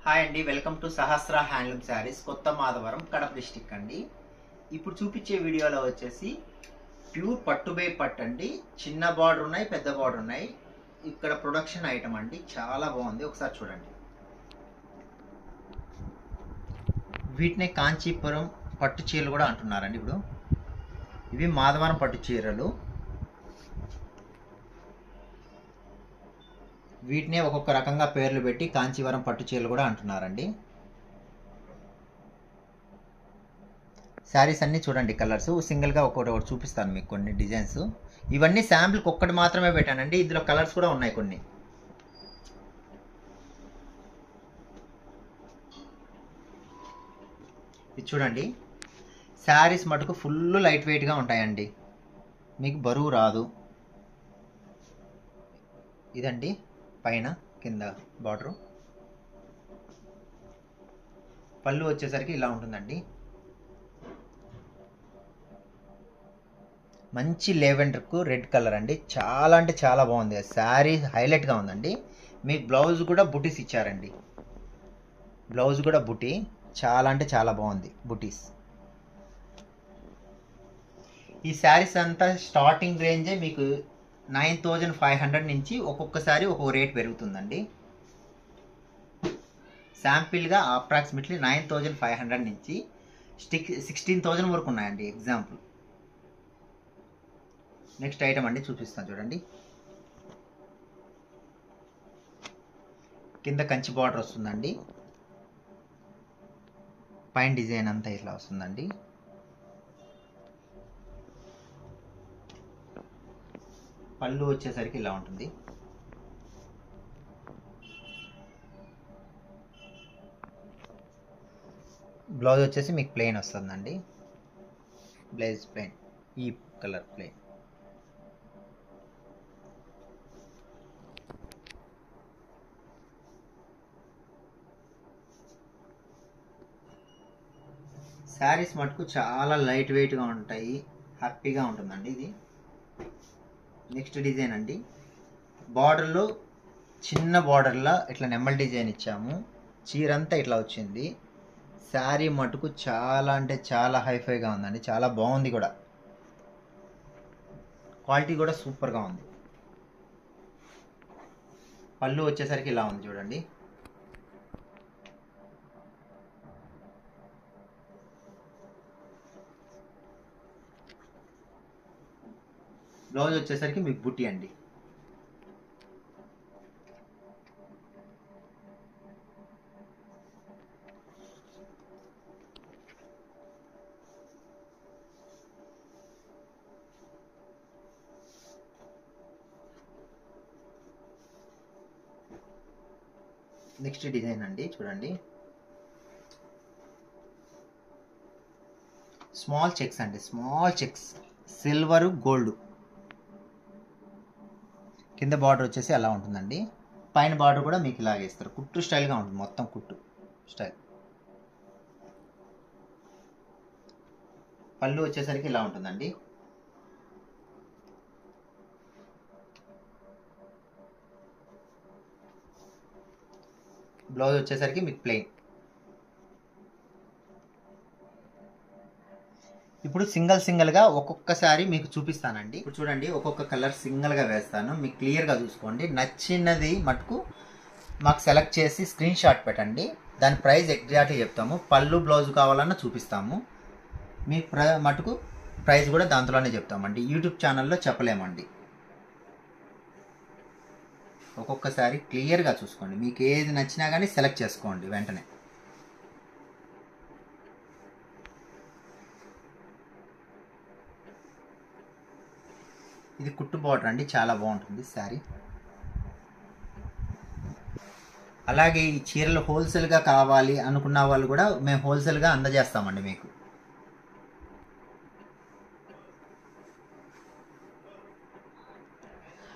Hi అండి, welcome to Sahasra handloom saris, కొత్త Madhavaram, Kadapa district అండి. ఇప్పుడు చూపించే వీడియోలో వచ్చేసి ప్యూర్ పట్టు బై పట్టు అండి. చిన్న బార్డర్ ఉన్నాయి, పెద్ద బార్డర్ ఉన్నాయి. ఇక్కడ ప్రొడక్షన్ ఐటమ్ అండి, చాలా బాగుంది. ఒకసారి చూడండి. వీటిని కాంచీపురం పట్టు చీరలు కూడా అంటున్నారండి. ఇప్పుడు ఇవి మాధవరం పట్టు చీరలు. వీటినే ఒక్కొక్క రకంగా పేర్లు పెట్టి కాంచీవరం పట్టు చీరలు కూడా అంటున్నారండి. శారీస్ అన్నీ చూడండి, కలర్స్ సింగిల్గా ఒక్కొక్కటి చూపిస్తాను మీకు కొన్ని డిజైన్స్. ఇవన్నీ శాంపుల్కి ఒక్కటి మాత్రమే పెట్టానండి, ఇందులో కలర్స్ కూడా ఉన్నాయి కొన్ని. ఇది చూడండి, శారీస్ మటుకు ఫుల్ లైట్ వెయిట్గా ఉంటాయండి, మీకు బరువు రాదు. ఇదండి పైన కింద బార్డరు. పళ్ళు వచ్చేసరికి ఇలా ఉంటుందండి. మంచి లెవెండర్కు రెడ్ కలర్ అండి, చాలా అంటే చాలా బాగుంది. శారీ హైలైట్గా ఉందండి. మీకు బ్లౌజ్ కూడా బుటీస్ ఇచ్చారండి. బ్లౌజ్ కూడా బుటీ, చాలా అంటే చాలా బాగుంది బుటీస్. ఈ శారీస్ అంతా స్టార్టింగ్ రేంజే మీకు 9500 నుంచి ఒక్కొక్కసారి ఒక్కొక్క రేట్ పెరుగుతుందండి. శాంపిల్గా అప్రాక్సిమేట్లీ 9500 నుంచి 16,000 వరకు ఉన్నాయండి. ఎగ్జాంపుల్ నెక్స్ట్ ఐటమ్ అండి, చూపిస్తాను చూడండి. కింద కంచి బార్డర్ వస్తుందండి, పైన డిజైన్ అంతా ఇట్లా వస్తుందండి. పళ్ళు వచ్చేసరికి ఇలా ఉంటుంది. బ్లౌజ్ వచ్చేసి మీకు ప్లెయిన్ వస్తుందండి. బ్లౌజ్ ప్లెయిన్, ఈ కలర్ ప్లెయిన్. శారీస్ మటుకు చాలా లైట్ వెయిట్గా ఉంటాయి, హ్యాపీగా ఉంటుందండి ఇది. నెక్స్ట్ డిజైన్ అండి, బార్డర్లో చిన్న బార్డర్లో ఇట్లా నెమ్మల్ డిజైన్ ఇచ్చాము. చీరంతా ఇట్లా వచ్చింది. శారీ మటుకు చాలా అంటే చాలా హైఫైగా ఉందండి, చాలా బాగుంది కూడా. క్వాలిటీ కూడా సూపర్గా ఉంది. పళ్ళు వచ్చేసరికి ఇలా ఉంది చూడండి. బ్లౌజ్ వచ్చేసరికి మీకు బుట్టి అండి. నెక్స్ట్ డిజైన్ అండి, చూడండి. స్మాల్ చెక్స్ అండి, స్మాల్ చెక్స్, సిల్వర్ గోల్డ్. కింద బార్డర్ వచ్చేసి అలా ఉంటుందండి. పైన బార్డర్ కూడా మీకు ఇలాగే ఇస్తారు. కుట్టు స్టైల్గా ఉంటుంది, మొత్తం కుట్టు స్టైల్. పళ్ళు వచ్చేసరికి ఇలా ఉంటుందండి. బ్లౌజ్ వచ్చేసరికి మీకు ప్లెయిన్. ఇప్పుడు సింగిల్గా ఒక్కొక్కసారి మీకు చూపిస్తానండి. ఇప్పుడు చూడండి, ఒక్కొక్క కలర్ సింగిల్గా వేస్తాను, మీకు క్లియర్గా చూసుకోండి. నచ్చినది మటుకు మాకు సెలెక్ట్ చేసి స్క్రీన్ షాట్ పెట్టండి, దాని ప్రైస్ ఎగ్జాక్ట్గా చెప్తాము. పళ్ళు బ్లౌజ్ కావాలన్నా చూపిస్తాము, మీకు మటుకు ప్రైస్ కూడా దాంట్లోనే చెప్తామండి. యూట్యూబ్ ఛానల్లో చెప్పలేమండి. ఒక్కొక్కసారి క్లియర్గా చూసుకోండి, మీకు ఏది నచ్చినా కానీ సెలెక్ట్ చేసుకోండి వెంటనే. ఇది కుట్టు బార్డర్ అండి, చాలా బాగుంటుంది శారీ. అలాగే ఈ చీరలు హోల్సేల్గా కావాలి అనుకున్న వాళ్ళు కూడా మేము హోల్సేల్గా అందజేస్తామండి మీకు.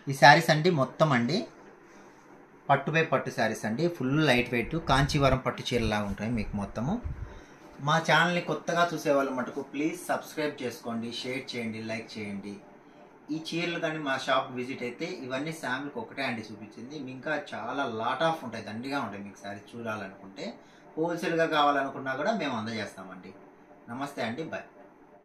ఈ శారీస్ అండి మొత్తం అండి పట్టు బై పట్టు శారీస్ అండి, ఫుల్ లైట్ వెయిట్ కాంచీవరం పట్టు చీరలాగా ఉంటాయి మీకు మొత్తము. మా ఛానల్ని కొత్తగా చూసేవాళ్ళు మటుకు ప్లీజ్ సబ్స్క్రైబ్ చేసుకోండి, షేర్ చేయండి, లైక్ చేయండి. ఈ చీరలు కానీ మా షాప్ విజిట్ అయితే ఇవన్నీ శాంపుల్కి ఒకటే అండి చూపించింది. ఇంకా చాలా లాట్ ఆఫ్ ఉంటాయి, దండిగా ఉంటాయి. మీకు సారీ చూడాలనుకుంటే హోల్సేల్గా కావాలనుకున్నా కూడా మేము అందజేస్తామండి. నమస్తే అండి, బాయ్.